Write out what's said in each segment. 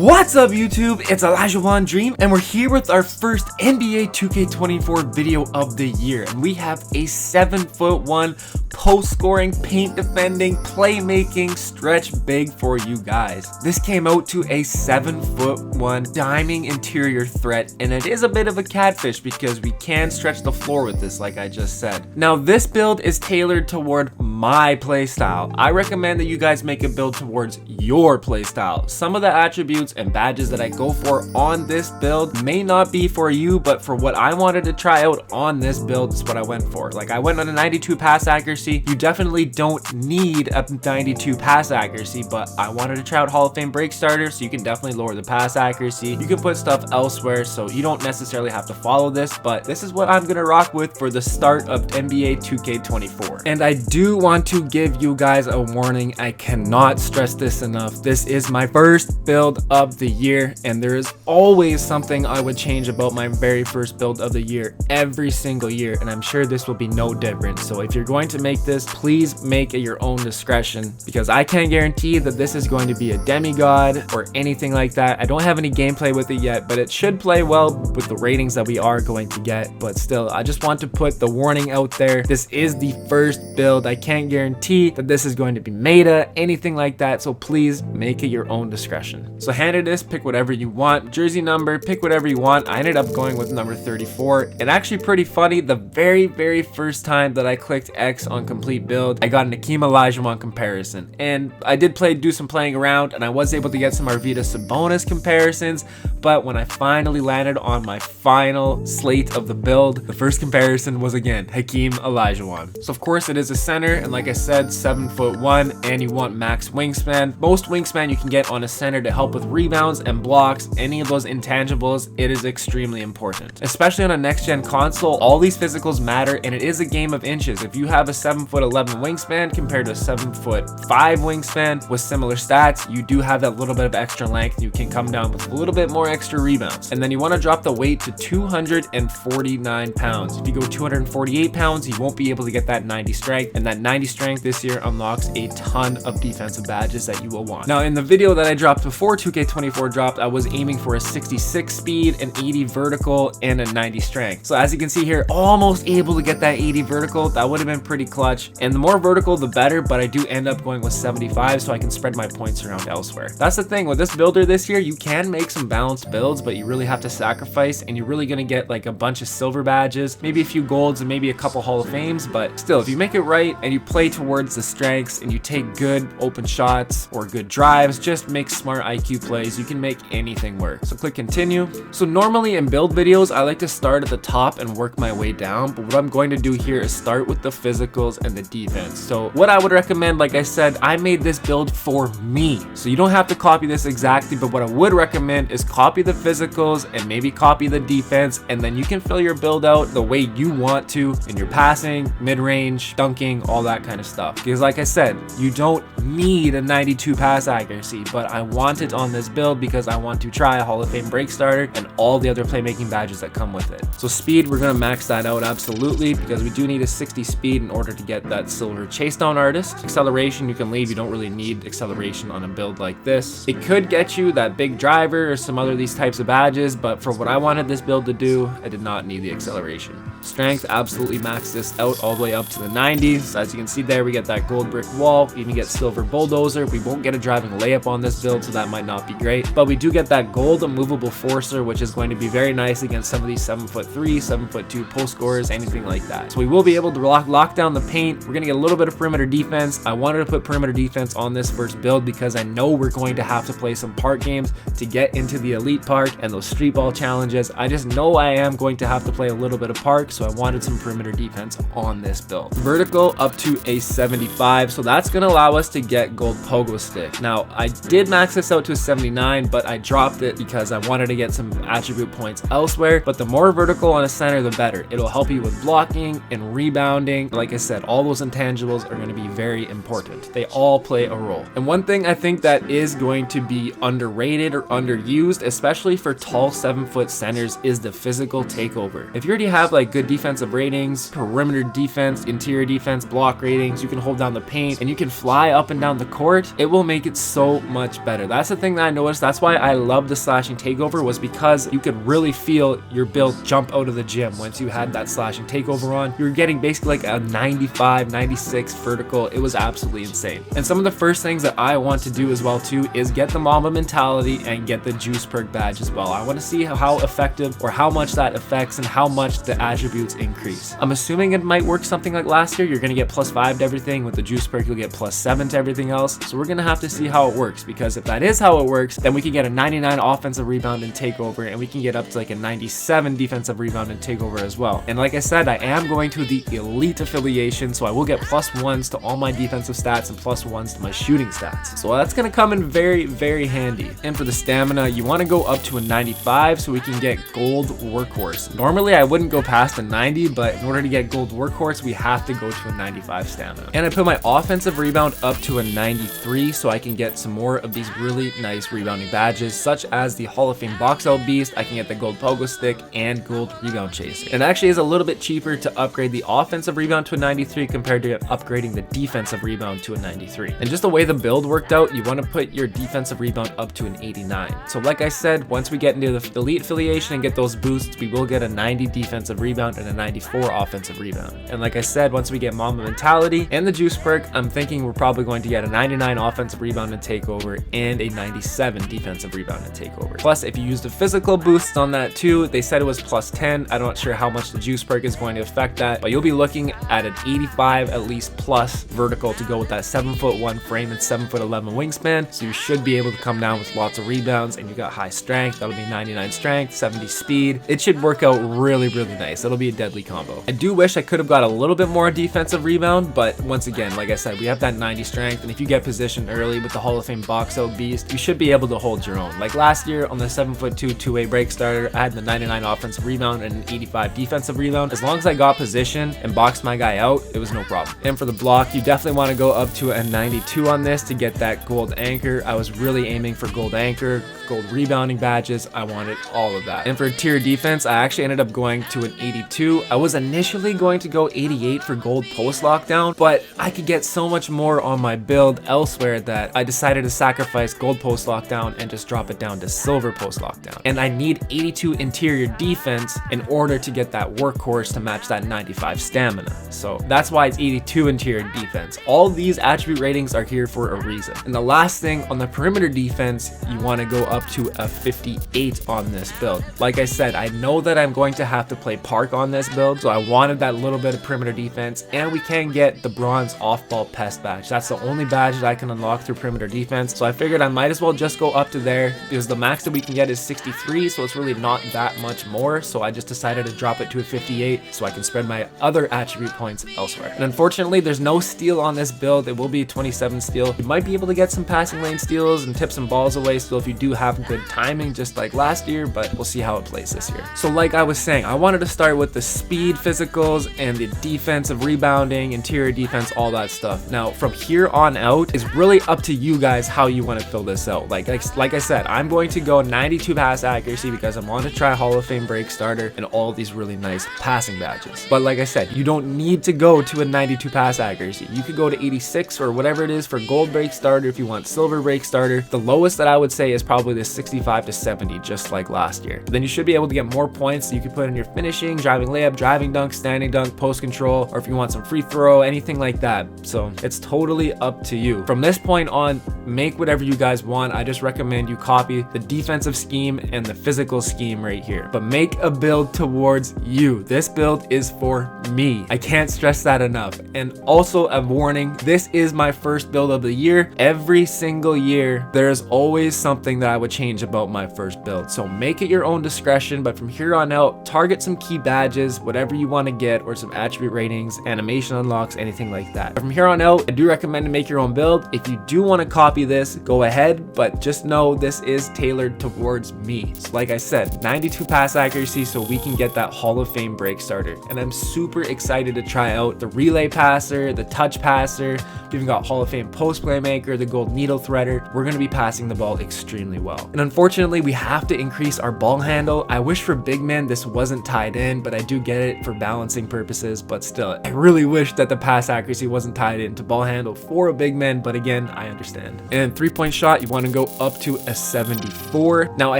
What's up YouTube? It's Elijah One Dream and we're here with our first NBA 2K24 video of the year, and we have a 7'1" post scoring, paint defending, playmaking stretch big for you guys. This came out to a 7'1" diming interior threat, and it is a bit of a catfish because we can stretch the floor with this, like I just said. Now this build is tailored toward my playstyle. I recommend that you guys make a build towards your playstyle. Some of the attributes and badges that I go for on this build may not be for you, but for what I wanted to try out on this build is what I went for. Like, I went on a 92 pass accuracy. You definitely don't need a 92 pass accuracy, but I wanted to try out HoF Break Starter, so you can definitely lower the pass accuracy. You can put stuff elsewhere, so you don't necessarily have to follow this, but this is what I'm gonna rock with for the start of NBA 2K24. And I do want to give you guys a warning. I cannot stress this enough. This is my first build of the year, and there is always something I would change about my very first build of the year every single year, and I'm sure this will be no different. So if you're going to make this, please make at your own discretion, because I can't guarantee that this is going to be a demigod or anything like that. I don't have any gameplay with it yet, but it should play well with the ratings that we are going to get. But still, I just want to put the warning out there. This is the first build. I can't guarantee that this is going to be meta, anything like that, so please make it your own discretion. So hand it this, pick whatever you want. Jersey number, pick whatever you want. I ended up going with number 34. And actually pretty funny, the very first time that I clicked X on complete build, I got an Hakeem Intro comparison, and I did do some playing around, and I was able to get some Arvidas Sabonis comparisons. But when I finally landed on my final slate of the build, the first comparison was again Hakeem Intro. So of course it is a center, and like I said, 7'1", and you want max wingspan. Most wingspan you can get on a center to help with rebounds and blocks, any of those intangibles. It is extremely important, especially on a next gen console. All these physicals matter, and it is a game of inches. If you have a 7'11" wingspan compared to a 7'5" wingspan with similar stats, you do have that little bit of extra length. You can come down with a little bit more extra rebounds. And then you want to drop the weight to 249 pounds. If you go 248 pounds, you won't be able to get that 90 strength, and that 90 strength this year unlocks a ton of defensive badges that you will want. Now in the video that I dropped before 2K24 dropped, I was aiming for a 66 speed, an 80 vertical, and a 90 strength. So as you can see here, almost able to get that 80 vertical. That would have been pretty clutch, and the more vertical the better, but I do end up going with 75 so I can spread my points around elsewhere. That's the thing with this builder this year. You can make some balanced builds, but you really have to sacrifice, and you're really gonna get like a bunch of silver badges, maybe a few golds, and maybe a couple Hall of Fames. But still, if you make it right and you play towards the strengths and you take good open shots or good drives, just make smart IQ plays, you can make anything work. So click continue. So normally in build videos, I like to start at the top and work my way down, but what I'm going to do here is start with the physicals and the defense. So what I would recommend, like I said, I made this build for me, so you don't have to copy this exactly, but what I would recommend is copy the physicals and maybe copy the defense, and then you can fill your build out the way you want to in your passing, mid-range, dunking, all that kind of stuff. Because like I said, you don't need a 92 pass accuracy, but I want it on this build because I want to try a HoF Break Starter and all the other playmaking badges that come with it. So speed, we're gonna max that out absolutely, because we do need a 60 speed in order to get that silver chase down artist. Acceleration, you can leave. You don't really need acceleration on a build like this. It could get you that big driver or some other of these types of badges, but for what I wanted this build to do, I did not need the acceleration. Strength, absolutely max this out all the way up to the 90s. As you can see there, we get that gold brick wall. We even get silver bulldozer. We won't get a driving layup on this build, so that might not be great, but we do get that gold immovable forcer, which is going to be very nice against some of these 7'3", 7'2" post scorers, anything like that. So we will be able to lock down the paint. We're gonna get a little bit of perimeter defense. I wanted to put perimeter defense on this first build because I know we're going to have to play some park games to get into the elite park and those street ball challenges. I just know I am going to have to play a little bit of park, so I wanted some perimeter defense on this build. Vertical up to a 75, so that's gonna allow us to get gold pogo stick. Now I did max this out to a 79, but I dropped it because I wanted to get some attribute points elsewhere. But the more vertical on a center, the better. It'll help you with blocking and rebounding. Like I said, all those intangibles are going to be very important. They all play a role. And one thing I think that is going to be underrated or underused, especially for tall 7-foot centers, is the physical takeover. If you already have like good defensive ratings, perimeter defense, interior defense, block ratings, you can hold down the paint and you can fly up and down the court, it will make it so much better. That's the thing that I noticed that's why I love the slashing takeover, was because you could really feel your build jump out of the gym once you had that slashing takeover on. You were getting basically like a 95, 96 vertical. It was absolutely insane. And some of the first things that I want to do as well too is get the Mamba mentality and get the juice perk badge as well. I want to see how effective or how much that affects and how much the attributes increase. I'm assuming it might work something like last year. You're going to get +5 to everything. With the juice perk, you'll get +7 to everything else. So we're going to have to see how it works, because if that is how it works, then we can get a 99 offensive rebound and takeover, and we can get up to like a 97 defensive rebound and takeover as well. And like I said, I am going to the elite affiliation, so I will get +1s to all my defensive stats and +1s to my shooting stats. So that's going to come in very, very handy. And for the stamina, you want to go up to a 95 so we can get gold workhorse. Normally I wouldn't go past a 90, but in order to get gold workhorse, we have to go to a 95 stamina. And I put my offensive rebound up to a 93 so I can get some more of these really nice rebounding badges, such as the Hall of Fame box out beast. I can get the gold pogo stick and gold rebound chaser. And it actually is a little bit cheaper to upgrade the offensive rebound to a 93 compared to upgrading the defensive rebound to a 93. And just the way the build worked out, you want to put your defensive rebound up to an 89. So like I said, once we get into the elite affiliation and get those boosts, we will get a 90 defensive rebound and a 94 offensive rebound. And like I said, once we get Mamba mentality and the juice perk, I'm thinking we're probably going to get a 99 offensive rebound and takeover and a 97 defensive rebound and takeover. Plus, if you use the physical boosts on that too, they said it was +10. I'm not sure how much the juice perk is going to affect that, but you'll be looking at an 85 at least plus vertical to go with that 7'1" frame and 7'11" wingspan. So you should be able to come down with lots of rebounds, and you got high strength. That'll be 99 strength, 70 speed. It should work out really, really nice. It'll be a deadly combo. I do wish I could have got a little bit more defensive rebound, but once again, like I said, we have that 90 strength, and if you get positioned early with the Hall of Fame box out beast, you should be able to hold your own. Like last year on the 7'2" two-way break starter, I had the 99 offensive rebound and an 85 defensive rebound. As long as I got position and boxed my guy out, it was no problem. And for the block, you definitely want to go up to a 92 on this to get that gold anchor. I was really aiming for gold anchor, gold rebounding badges. I wanted all of that. And for tier defense, I actually ended up going to an 82. I was initially going to go 88 for gold post lockdown, but I could get so much more on my build elsewhere that I decided to sacrifice gold post lockdown and just drop it down to silver post lockdown. And I need 82 interior defense in order to get that workhorse to match that 95 stamina. So that's why it's 82 interior defense. All these attribute ratings are here for a reason. And the last thing, on the perimeter defense, you want to go up to a 58 on this build. Like I said, I know that I'm going to have to play park on this build, so I wanted that little bit of perimeter defense, and we can get the bronze off-ball pest badge. That's the only badge that I can unlock through perimeter defense, so I figured I might as well just go up to there, because the max that we can get is 63, so it's really not that much more. So I just decided to drop it to a 58 so I can spread my other attribute points elsewhere. And unfortunately, there's no steal on this build. It will be 27 steal. You might be able to get some passing lane steals and tip some balls away still if you do have good timing, just like last year, but we'll see how it plays this year. So like I was saying, I wanted to start with the speed physicals and the defensive rebounding, interior defense, all that stuff. Now from here on out, it's really up to you guys how you want to fill this out. Like I said, I'm going to go 92 pass accuracy because I want to try Hall of Fame break starter and all these really nice passing badges. But like I said, you don't need to go to a 92 pass accuracy. You could go to 86 or whatever it is for gold break starter if you want silver break starter. The lowest that I would say is probably the 65 to 70, just like last year. But then you should be able to get more points that you can put in your finishing, driving layup, driving dunk, standing dunk, post control, or if you want some free throw, anything like that. So it's totally up to you. From this point on, make whatever you guys want. I just recommend you copy the defensive scheme and the physical scheme right here. But make a build towards you. This build is for me. I can't stress that enough. And also a warning, this is my first build of the year. Every single year, there's always something that I would change about my first build. So make it your own discretion, but from here on out, target some key badges, whatever you want to get, or some attribute ratings, animation unlocks, anything like that. But from here on out, I do recommend to make your own build. If you do want to copy this, go ahead, but just know this is tailored towards me. So like I said, 92 pass accuracy so we can get that Hall of Fame break starter. And I'm super excited to try out the relay passer, the touch passer. We even got Hall of Fame post playmaker, the gold needle threader. We're going to be passing the ball extremely well. And unfortunately, we have to increase our ball handle. I wish for big men this wasn't tied in, but I do get it for balancing purposes. But still, I really wish that the pass accuracy wasn't tied into ball handle for a big man, but again, I understand. And 3-point shot, you want to go go up to a 74. Now I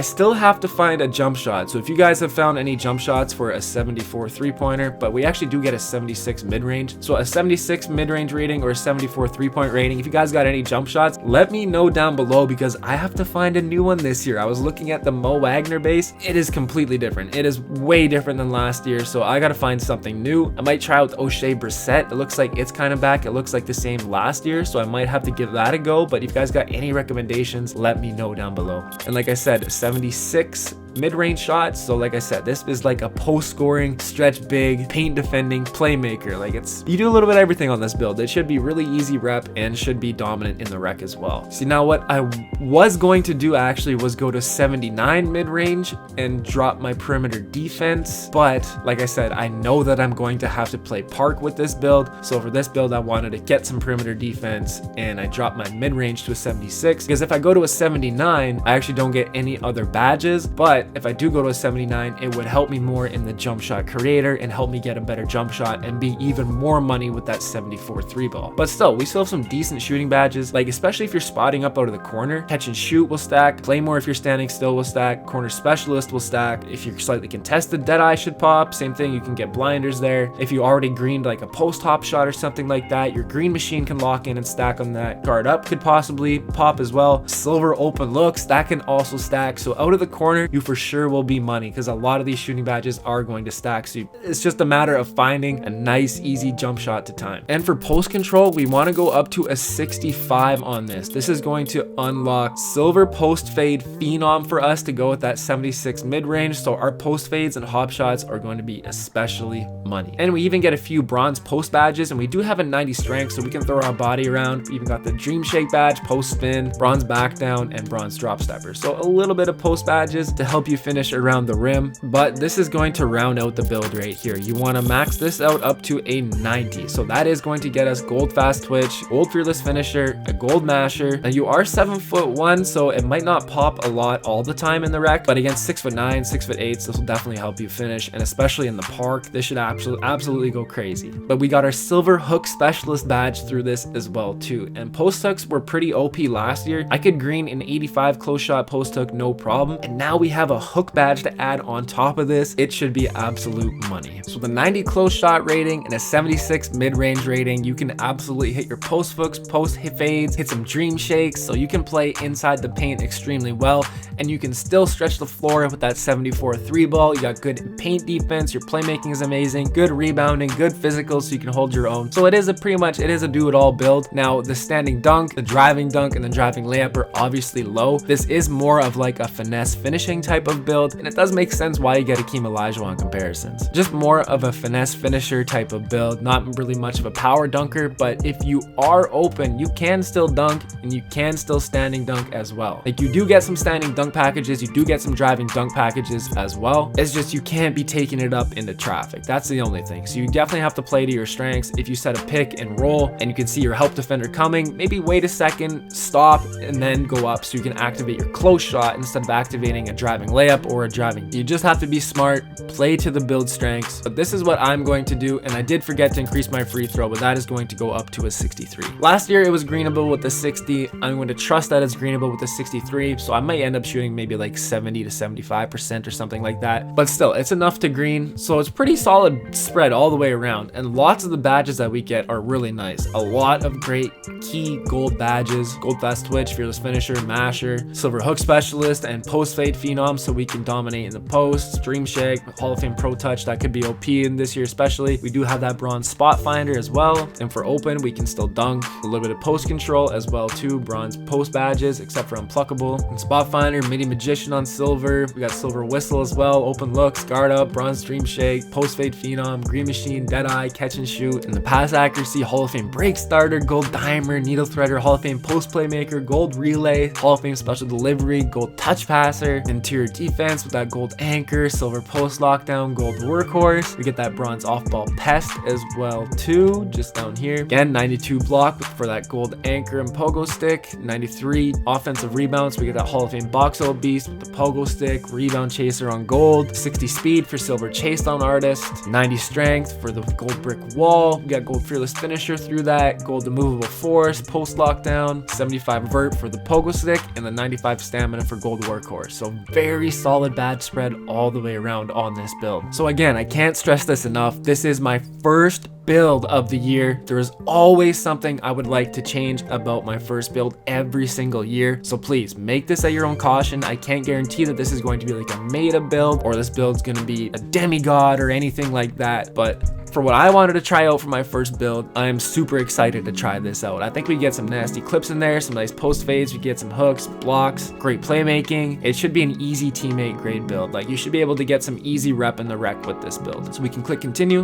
still have to find a jump shot, so if you guys have found any jump shots for a 74 3-pointer, but we actually do get a 76 mid-range, so a 76 mid-range rating or a 74 3-point rating. If you guys got any jump shots, let me know down below, because I have to find a new one this year. I was looking at the Mo Wagner base. It is completely different. It is way different than last year, so I gotta find something new. I might try out the O'Shea Brissett. It looks like it's kind of back. It looks like the same last year, so I might have to give that a go. But if you guys got any recommendations, let me know down below. And like I said, 76 mid-range shots. So like I said, this is like a post scoring, stretch big, paint defending playmaker. Like you do a little bit of everything on this build. It should be really easy rep and should be dominant in the rec as well. See, now what I was going to do actually was go to 79 mid-range and drop my perimeter defense, but like I said, I know that I'm going to have to play park with this build. So for this build, I wanted to get some perimeter defense, and I dropped my mid-range to a 76, because if I go to a 79, I actually don't get any other badges. But if I do go to a 79, it would help me more in the jump shot creator and help me get a better jump shot and be even more money with that 74 3-ball. But still, we still have some decent shooting badges, like especially if you're spotting up out of the corner. Catch and shoot will stack. Play more if you're standing still will stack. Corner specialist will stack. If you're slightly contested, Deadeye should pop. Same thing, you can get blinders there. If you already greened like a post hop shot or something like that, your green machine can lock in and stack on that. Guard up could possibly pop as well. Silver open looks, that can also stack. So out of the corner, you for sure will be money, because a lot of these shooting badges are going to stack. So it's just a matter of finding a nice easy jump shot to time. And for post control, we want to go up to a 65 on this. This is going to unlock silver post fade phenom for us to go with that 76 mid-range. So our post fades and hop shots are going to be especially money. And we even get a few bronze post badges, and we do have a 90 strength, so we can throw our body around. We even got the dream shake badge, post spin, bronze back down, and bronze drop stepper. So a little bit of post badges to help you finish around the rim, but this is going to round out the build right here. You want to max this out up to a 90. So that is going to get us gold fast twitch, gold fearless finisher, a gold masher. Now you are 7'1", so it might not pop a lot all the time in the rec, but against 6'9", 6'8", this will definitely help you finish. And especially in the park, this should absolutely go crazy. But we got our silver hook specialist badge through this as well too. And post hooks were pretty OP last year. I could green an 85 close shot post hook no problem, and now we have a hook badge to add on top of this. It should be absolute money. So the 90 close shot rating and a 76 mid-range rating, you can absolutely hit your post hooks, post fades, hit some dream shakes, so you can play inside the paint extremely well, and you can still stretch the floor with that 74 3-ball. You got good paint defense, your playmaking is amazing, good rebounding, good physical, so you can hold your own. So it is a do-it-all build. Now the standing dunk, the driving dunk, and the driving layup are obviously low. This is more of like a finesse finishing type of build, and it does make sense why you get Hakeem Olajuwon comparisons. Just more of a finesse finisher type of build, not really much of a power dunker, but if you are open, you can still dunk and you can still standing dunk as well. Like you do get some standing dunk packages, you do get some driving dunk packages as well. It's just you can't be taking it up into traffic. That's the only thing. So you definitely have to play to your strengths. If you set a pick and roll and you can see your help defender coming, maybe wait a second, stop, and then go up so you can activate your close shot instead of activating a driving layup or a driving. You just have to be smart, play to the build strengths. But this is what I'm going to do, and I did forget to increase my free throw, but that is going to go up to a 63. Last year it was greenable with the 60. I'm going to trust that it's greenable with the 63, so I might end up shooting maybe like 70 to 75% or something like that. But still, it's enough to green, so it's pretty solid spread all the way around. And lots of the badges that we get are really nice. A lot of great key gold badges: gold fast twitch, fearless finisher, masher, silver hook specialist, and post fade phenom, so we can dominate in the post. Dream shake, Hall of Fame pro touch, that could be OP in this year especially. We do have that bronze spot finder as well, and for open we can still dunk. A little bit of post control as well too. Bronze post badges except for unpluckable, and spot finder, mini magician on silver. We got silver whistle as well, open looks, guard up, bronze dream shake, post fade phenom, green machine, dead eye, catch and shoot, and the pass accuracy, Hall of Fame break starter, gold dimer, needle threader, Hall of Fame post playmaker, gold relay, Hall of Fame special delivery, gold touch passer, interior interior defense with that gold anchor, silver post lockdown, gold workhorse. We get that bronze off-ball pest as well too, just down here. Again, 92 block for that gold anchor and pogo stick. 93 offensive rebounds. We get that Hall of Fame box out beast with the pogo stick, rebound chaser on gold. 60 speed for silver chase down artist. 90 strength for the gold brick wall. We got gold fearless finisher through that. Gold immovable force, post lockdown. 75 vert for the pogo stick, and the 95 stamina for gold workhorse. So very solid badge spread all the way around on this build. So again, I can't stress this enough. This is my first build of the year. There is always something I would like to change about my first build every single year. So please make this at your own caution. I can't guarantee that this is going to be like a meta build or this build's going to be a demigod or anything like that. But for what I wanted to try out for my first build, I'm super excited to try this out. I think we get some nasty clips in there, some nice post fades, we get some hooks, blocks, great playmaking. It should be an easy teammate grade build. Like you should be able to get some easy rep in the rec with this build. So we can click continue.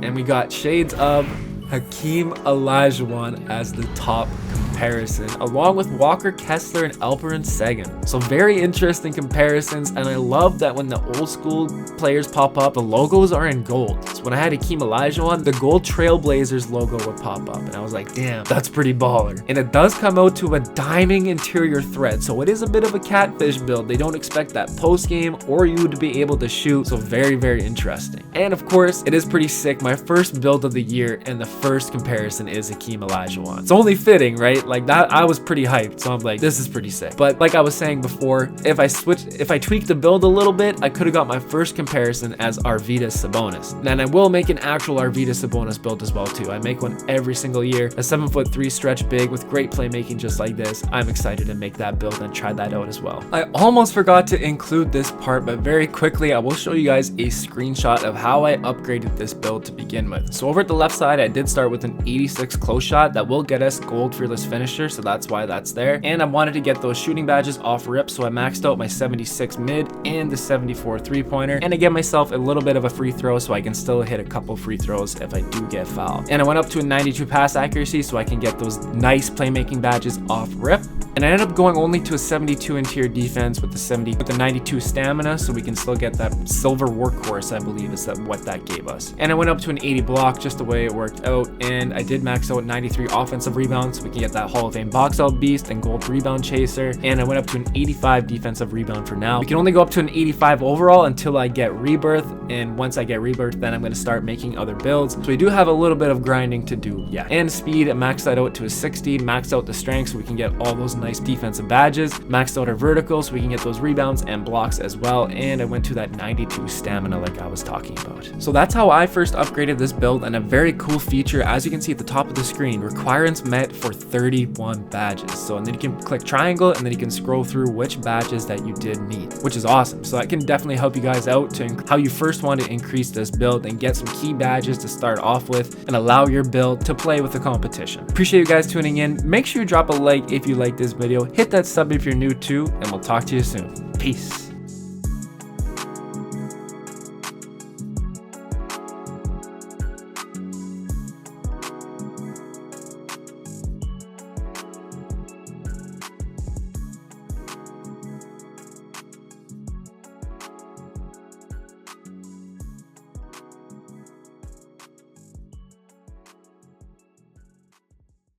And we got shades of Hakeem Olajuwon as the top comparison, along with Walker Kessler and Alperen Sengun. So very interesting comparisons, and I love that when the old school players pop up, the logos are in gold. So when I had Hakeem Olajuwon, the gold Trailblazers logo would pop up, and I was like, damn, that's pretty baller. And it does come out to a diamond interior thread, so it is a bit of a catfish build. They don't expect that post game or you to be able to shoot, so very, very interesting. And of course, it is pretty sick. My first build of the year and the first comparison is Hakeem Olajuwon. It's only fitting, right? Like that, I was pretty hyped, so I'm like, this is pretty sick. But like I was saying before, if I tweaked the build a little bit, I could have got my first comparison as Arvydas Sabonis. And I will make an actual Arvydas Sabonis build as well too. I make one every single year, a 7'3" stretch big with great playmaking just like this. I'm excited to make that build and try that out as well. I almost forgot to include this part, but very quickly, I will show you guys a screenshot of how I upgraded this build to begin with. So over at the left side, I did start with an 86 close shot that will get us gold fearless finisher, so that's why that's there. And I wanted to get those shooting badges off rip, so I maxed out my 76 mid and the 74 3-pointer, and I get myself a little bit of a free throw so I can still hit a couple free throws if I do get fouled. And I went up to a 92 pass accuracy so I can get those nice playmaking badges off rip. And I ended up going only to a 72 interior defense with the 92 stamina, so we can still get that silver workhorse, I believe is what that gave us. And I went up to an 80 block just the way it worked out, and I did max out 93 offensive rebounds, so we can get that Hall of Fame box out beast and gold rebound chaser. And I went up to an 85 defensive rebound for now. We can only go up to an 85 overall until I get rebirth, and once I get rebirth, then I'm going to start making other builds. So we do have a little bit of grinding to do, yeah. And speed, I maxed that out to a 60, maxed out the strength so we can get all those nice defensive badges, maxed out our vertical so we can get those rebounds and blocks as well, and I went to that 92 stamina like I was talking about. So that's how I first upgraded this build, and a very cool feature, as you can see at the top of the screen, requirements met for 31 badges. So and then you can click triangle and then you can scroll through which badges that you did need, which is awesome. So that can definitely help you guys out to how you first want to increase this build and get some key badges to start off with and allow your build to play with the competition. Appreciate you guys tuning in. Make sure you drop a like if you like this video, hit that sub if you're new too, and we'll talk to you soon. Peace.